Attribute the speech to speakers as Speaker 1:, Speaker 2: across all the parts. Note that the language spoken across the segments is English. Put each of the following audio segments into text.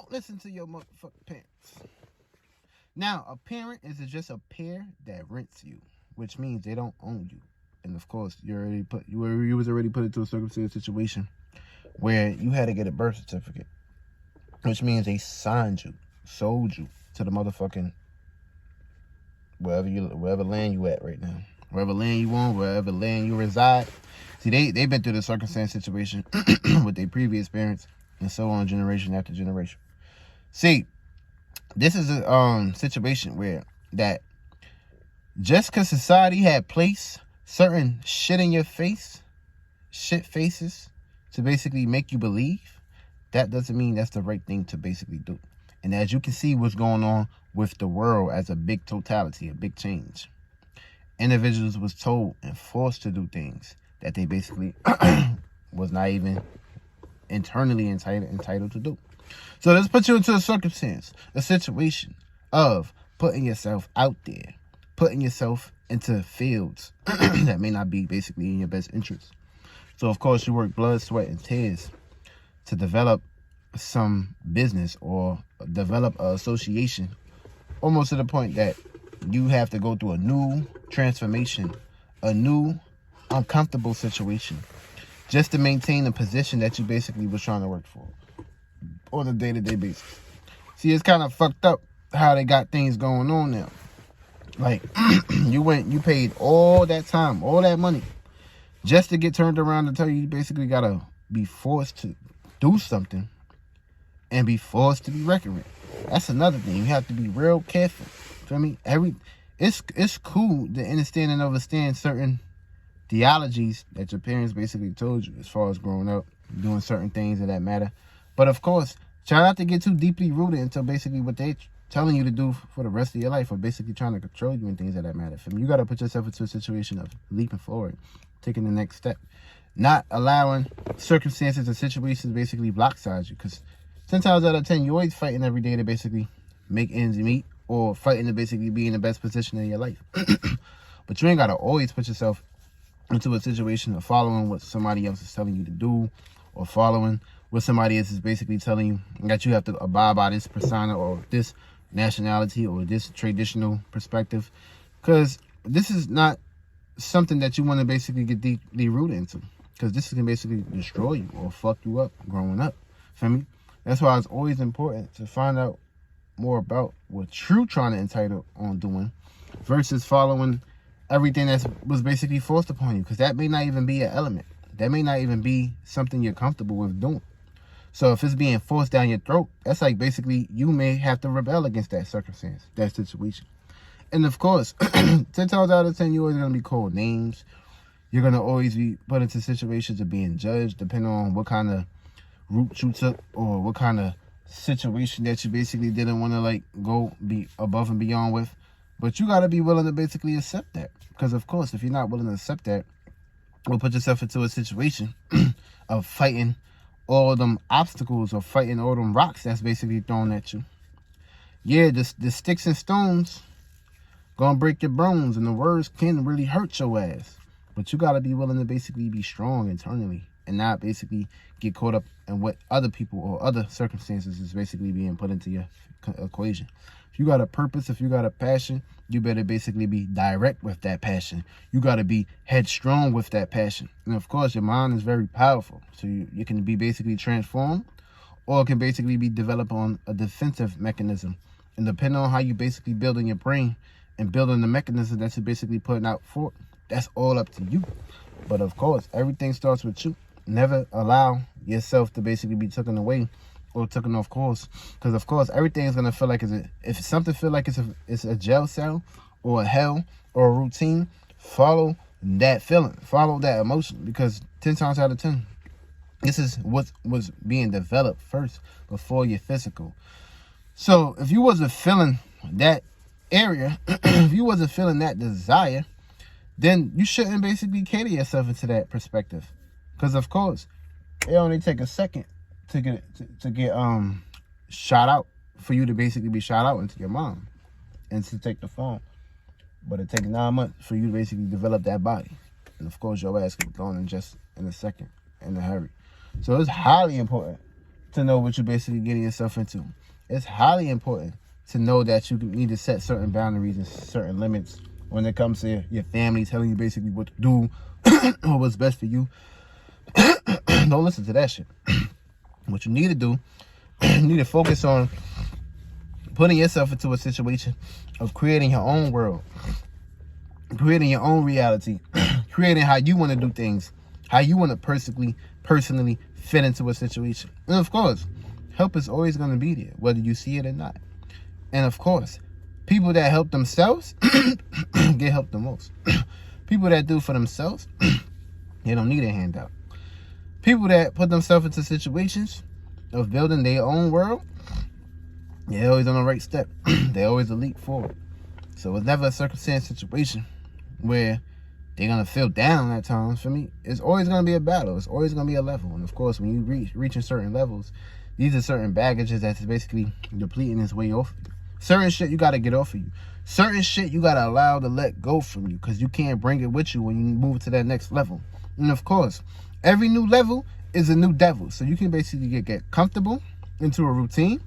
Speaker 1: Don't listen to your motherfucking parents. Now, a parent is just a pair that rents you, which means they don't own you. And of course, you was already put into a circumstance situation where you had to get a birth certificate, which means they signed you, sold you to the motherfucking wherever land you at right now, wherever land you on, wherever land you reside. See, they've been through the circumstance situation with their previous parents, and so on, generation after generation. See, this is a situation where that just because society had placed certain shit in your face, shit faces, to basically make you believe, that doesn't mean that's the right thing to basically do. And as you can see what's going on with the world as a big totality, a big change. Individuals was told and forced to do things that they basically was not even internally entitled to do. So let's put you into a circumstance, a situation of putting yourself out there, putting yourself into fields that may not be basically in your best interest. So of course you work blood, sweat, and tears to develop some business or develop an association, almost to the point that you have to go through a new transformation, a new uncomfortable situation, just to maintain the position that you basically was trying to work for on a day-to-day basis. See, it's kind of fucked up how they got things going on now. Like, you paid all that time, all that money, just to get turned around and tell you basically gotta be forced to do something and be forced to be reckoned with. That's another thing. You have to be real careful. Feel me? It's cool to understand and understand certain theologies that your parents basically told you as far as growing up, doing certain things of that matter. But of course, try not to get too deeply rooted into basically what they telling you to do for the rest of your life, or basically trying to control you and things of that matter. Feel me? You got to put yourself into a situation of leaping forward, taking the next step, not allowing circumstances and situations basically blockside you. Because 10 times out of 10, you're always fighting every day to basically make ends meet, or fighting to basically be in the best position in your life. But you ain't got to always put yourself into a situation of following what somebody else is telling you to do, or following what somebody else is basically telling you that you have to abide by this persona or this nationality or this traditional perspective. Because this is not something that you want to basically get deeply rooted into, because this can basically destroy you or fuck you up growing up. Feel me? That's why it's always important to find out more about what you're trying to entitle on doing versus following everything that was basically forced upon you, because that may not even be an element. That may not even be something you're comfortable with doing. So if it's being forced down your throat, that's like basically you may have to rebel against that circumstance, that situation. And of course, 10 times out of 10, you're always going to be called names. You're going to always be put into situations of being judged, depending on what kind of route you took or what kind of situation that you basically didn't want to like go be above and beyond with. But you got to be willing to basically accept that. Because of course, if you're not willing to accept that, you'll put yourself into a situation of fighting all them obstacles or fighting all them rocks that's basically thrown at you. Yeah, the sticks and stones gonna break your bones, and the words can really hurt your ass. But you gotta be willing to basically be strong internally and not basically get caught up in what other people or other circumstances is basically being put into your equation. If you got a purpose, if you got a passion, you better basically be direct with that passion. You got to be headstrong with that passion. And of course, your mind is very powerful. So you can be basically transformed, or it can basically be developed on a defensive mechanism. And depending on how you basically building your brain and building the mechanism that you're basically putting out for, that's all up to you. But of course, everything starts with you. Never allow yourself to basically be taken away or taken off course, because of course everything is gonna feel like if something feel like it's a jail cell or a hell or a routine, follow that feeling, follow that emotion, because 10 times out of 10, this is what was being developed first before your physical. So if you wasn't feeling that area, if you wasn't feeling that desire, then you shouldn't basically cater yourself into that perspective, because of course it only take a second to get shot out, for you to basically be shot out into your mom and to take the phone. But it takes 9 months for you to basically develop that body. And of course your ass could be gone in just in a second, in a hurry. So it's highly important to know what you're basically getting yourself into. It's highly important to know that you need to set certain boundaries and certain limits when it comes to your family telling you basically what to do or what's best for you. Don't listen to that shit. What you need to do, you need to focus on putting yourself into a situation of creating your own world, creating your own reality, creating how you want to do things, how you want to personally fit into a situation. And of course, help is always going to be there, whether you see it or not. And of course, people that help themselves get helped the most. People that do for themselves, they don't need a handout. People that put themselves into situations of building their own world, they're always on the right step. They're always a leap forward. So it's never a circumstance situation where they're going to feel down at times. For me, it's always going to be a battle. It's always going to be a level. And of course, when you reaching certain levels, these are certain baggages that's basically depleting its way off of you. Certain shit you got to get off of you. Certain shit you got to allow to let go from you, because you can't bring it with you when you move to that next level. And of course, every new level is a new devil. So you can basically get comfortable into a routine,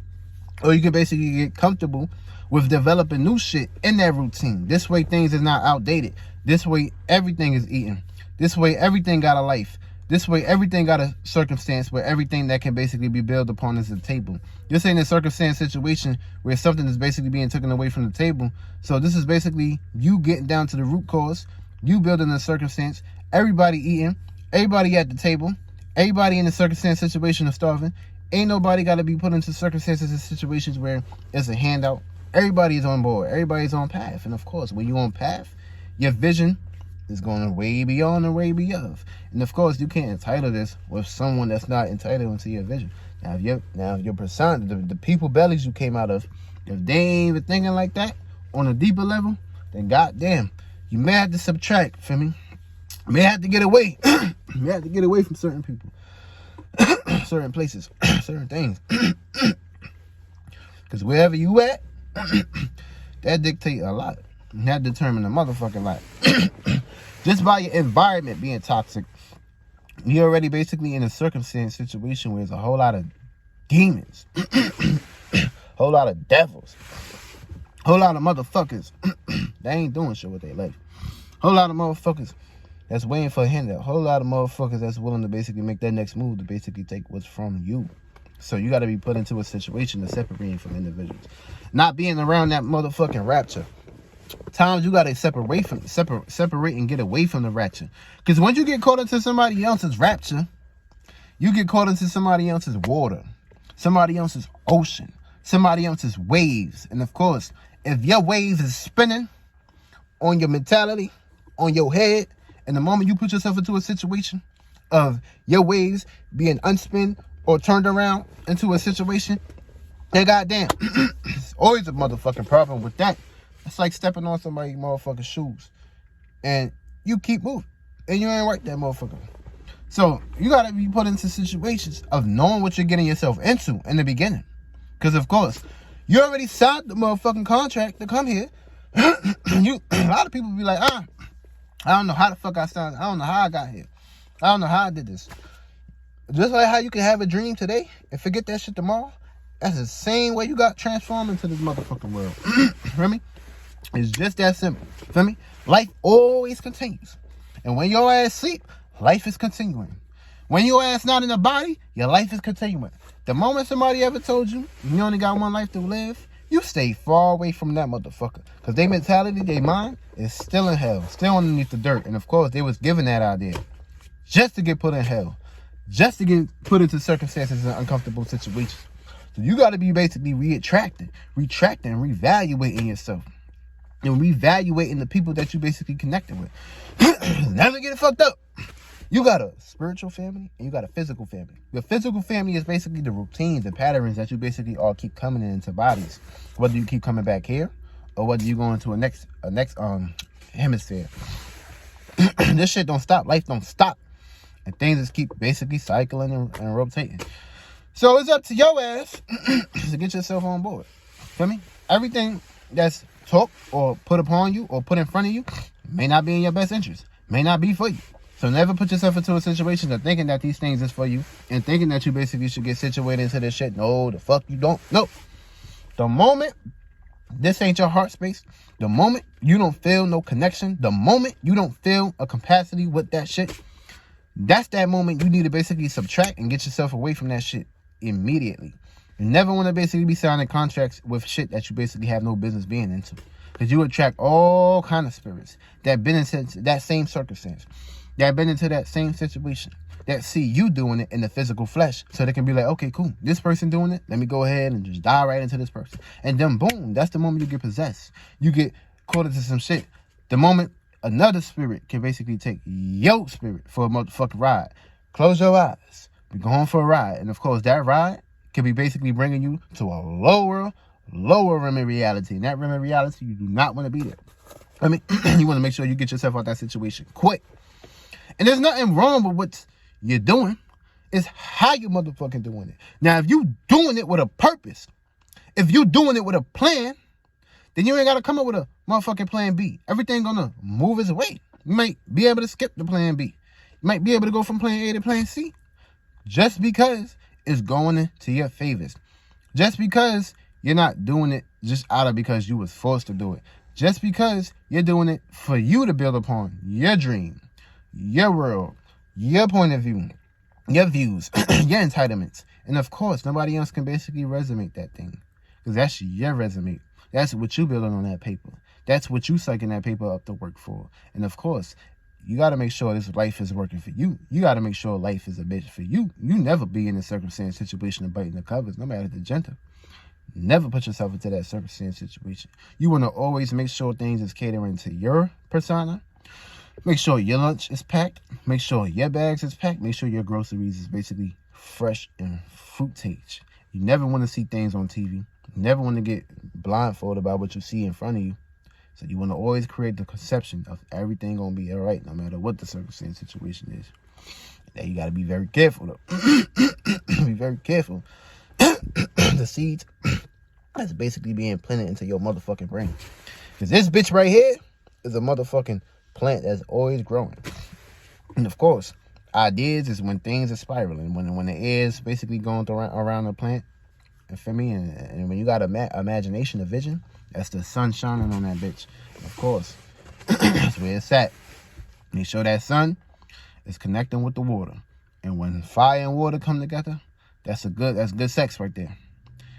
Speaker 1: or you can basically get comfortable with developing new shit in that routine. This way things is not outdated. This way everything is eaten. This way everything got a life. This way everything got a circumstance where everything that can basically be built upon is a table. This ain't a circumstance situation where something is basically being taken away from the table. So this is basically you getting down to the root cause, you building a circumstance, everybody eating, everybody at the table, everybody in the circumstance situation of starving. Ain't nobody got to be put into circumstances and situations where it's a handout. Everybody's on board. Everybody's on path. And of course, when you're on path, your vision is going way beyond and way beyond. And of course, you can't entitle this with someone that's not entitled into your vision. Now, if your persona, the people bellies you came out of, if they ain't even thinking like that on a deeper level, then goddamn, you may have to subtract, feel me? You may have to get away. You may have to get away from certain people, certain places, certain things. Because wherever you at, that dictate a lot. And that determine a motherfucking lot. Just by your environment being toxic, you're already basically in a circumstance situation where there's a whole lot of demons, whole lot of devils, whole lot of motherfuckers they ain't doing shit with their life. Whole lot of motherfuckers that's waiting for a handout. Whole lot of motherfuckers that's willing to basically make that next move to basically take what's from you. So you got to be put into a situation to separate from individuals. Not being around that motherfucking rapture. Times you got to separate and get away from the rapture. Because once you get caught into somebody else's rapture, you get caught into somebody else's water, somebody else's ocean, somebody else's waves. And of course, if your waves is spinning on your mentality, on your head, and the moment you put yourself into a situation of your waves being unspun or turned around into a situation, then goddamn, it's always a motherfucking problem with that. It's like stepping on somebody's motherfucking shoes and you keep moving and you ain't right that motherfucker. So you gotta be put into situations of knowing what you're getting yourself into in the beginning. Because of course, you already signed the motherfucking contract to come here. A lot of people be like, I don't know how the fuck I signed. I don't know how I got here. I don't know how I did this. Just like how you can have a dream today and forget that shit tomorrow. That's the same way you got transformed into this motherfucking world. Feel me? It's just that simple. Feel me? Life always continues. And when your ass sleep, life is continuing. When your ass not in the body, your life is continuing. The moment somebody ever told you you only got one life to live, you stay far away from that motherfucker. Because their mentality, their mind, is still in hell. Still underneath the dirt. And of course, they was given that idea just to get put in hell. Just to get put into circumstances and uncomfortable situations. So you got to be basically retracting, reevaluating yourself. And reevaluating the people that you basically connected with. Never get it fucked up. You got a spiritual family and you got a physical family. Your physical family is basically the routines and patterns that you basically all keep coming into bodies. Whether you keep coming back here or whether you go into a next hemisphere. This shit don't stop. Life don't stop. And things just keep basically cycling and rotating. So it's up to your ass to get yourself on board. Feel me? Everything that's taught or put upon you or put in front of you may not be in your best interest. May not be for you. So never put yourself into a situation of thinking that these things is for you and thinking that you basically should get situated into this shit. No, the fuck you don't. No. The moment this ain't your heart space, the moment you don't feel no connection, the moment you don't feel a capacity with that shit, that's that moment you need to basically subtract and get yourself away from that shit immediately. You never want to basically be signing contracts with shit that you basically have no business being into. Because you attract all kind of spirits that been into that same circumstance, that been into that same situation, that see you doing it in the physical flesh. So they can be like, okay, cool, this person doing it, let me go ahead and just dive right into this person. And then boom, that's the moment you get possessed. You get caught into some shit. The moment another spirit can basically take your spirit for a motherfucking ride. Close your eyes. We're going for a ride. And of course, that ride can be basically bringing you to a lower realm of reality. And that realm of reality, you do not want to be there. I mean, you want to make sure you get yourself out that situation quick. And there's nothing wrong with what you're doing. It's how you motherfucking doing it. Now, if you doing it with a purpose, if you doing it with a plan, then you ain't got to come up with a motherfucking plan B. Everything gonna move its way. You might be able to skip the plan B. You might be able to go from plan A to plan C. Just because it's going into your favors. Just because you're not doing it just out of because you was forced to do it. Just because you're doing it for you to build upon your dream, your world, your point of view, your views, your entitlements. And of course, nobody else can basically resonate that thing. Because that's your resume. That's what you building on that paper. That's what you sucking that paper up to work for. And of course, you got to make sure this life is working for you. You got to make sure life is a bitch for you. You never be in a circumstance, situation of biting the covers, no matter the gender. Never put yourself into that circumstance, situation. You want to always make sure things is catering to your persona. Make sure your lunch is packed. Make sure your bags is packed. Make sure your groceries is basically fresh and fruitage. You never want to see things on TV. You never want to get blindfolded by what you see in front of you. So you want to always create the conception of everything going to be all right, no matter what the circumstance situation is. Now you got to be very careful, though. Be very careful. The seeds that's basically being planted into your motherfucking brain. Because this bitch right here is a motherfucking plant that's always growing. And of course, ideas is when things are spiraling. When the air is basically going around the plant. You feel me? And when you got imagination, a vision, that's the sun shining on that bitch. And of course, that's where it's at. Make sure that sun is connecting with the water. And when fire and water come together, that's good sex right there.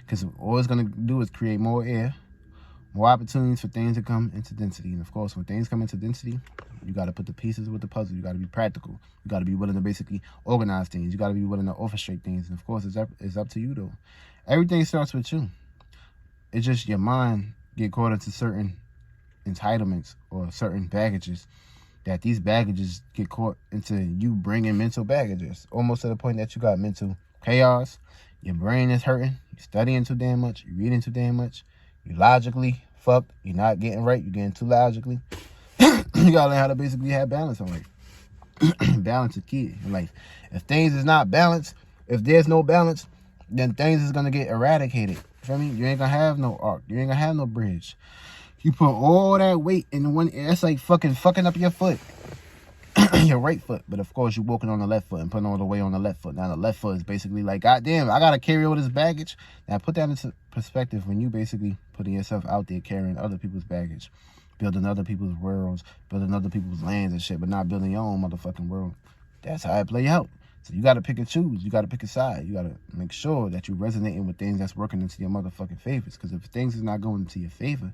Speaker 1: Because all it's going to do is create more air, more opportunities for things to come into density. And of course, when things come into density, you got to put the pieces with the puzzle. You got to be practical. You got to be willing to basically organize things. You got to be willing to orchestrate things. And of course, it's up to you, though. Everything starts with you. It's just your mind get caught into certain entitlements or certain baggages, that these baggages get caught into you bringing mental baggages, almost to the point that you got mental chaos. Your brain is hurting. You're studying too damn much. You're reading too damn much. You logically fucked. You're not getting right. You're getting too logically. You gotta learn how to basically have balance in life. Balance is key in life. If things is not balanced, if there's no balance, then things is gonna get eradicated. Feel me? You ain't gonna have no arc. You ain't gonna have no bridge. You put all that weight in one. That's like fucking up your foot. Your right foot, but of course you're walking on the left foot and putting all the weight on the left foot. Now the left foot is basically like, God damn, I gotta carry all this baggage. Now put that into perspective when you basically putting yourself out there carrying other people's baggage, building other people's worlds, building other people's lands and shit, but not building your own motherfucking world. That's how it play out. So you gotta pick and choose. You gotta pick a side. You gotta make sure that you're resonating with things that's working into your motherfucking favors. Because if things is not going into your favor,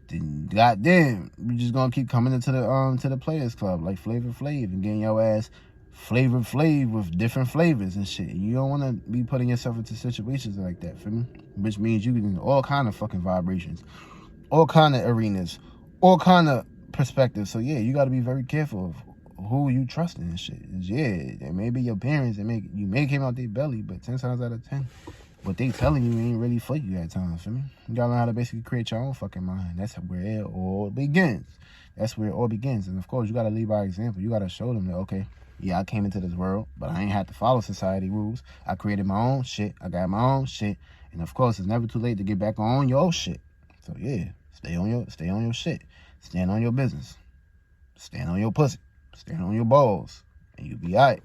Speaker 1: then goddamn, you just gonna keep coming into the Players Club like Flavor Flav and getting your ass Flavor Flav with different flavors and shit. You don't want to be putting yourself into situations like that, for me. Which means you get in all kind of fucking vibrations, all kind of arenas, all kind of perspectives. So yeah, you got to be very careful of who you trusting and shit. Yeah, it may be your parents. You may came out their belly, but 10 times out of 10. What they telling you ain't really for you at times, feel me? You gotta learn how to basically create your own fucking mind. That's where it all begins. That's where it all begins. And of course, you gotta lead by example. You gotta show them that, okay, yeah, I came into this world, but I ain't had to follow society rules. I created my own shit. I got my own shit. And of course, it's never too late to get back on your shit. So yeah, stay on your shit. Stand on your business. Stand on your pussy. Stand on your balls, and you'll be all right.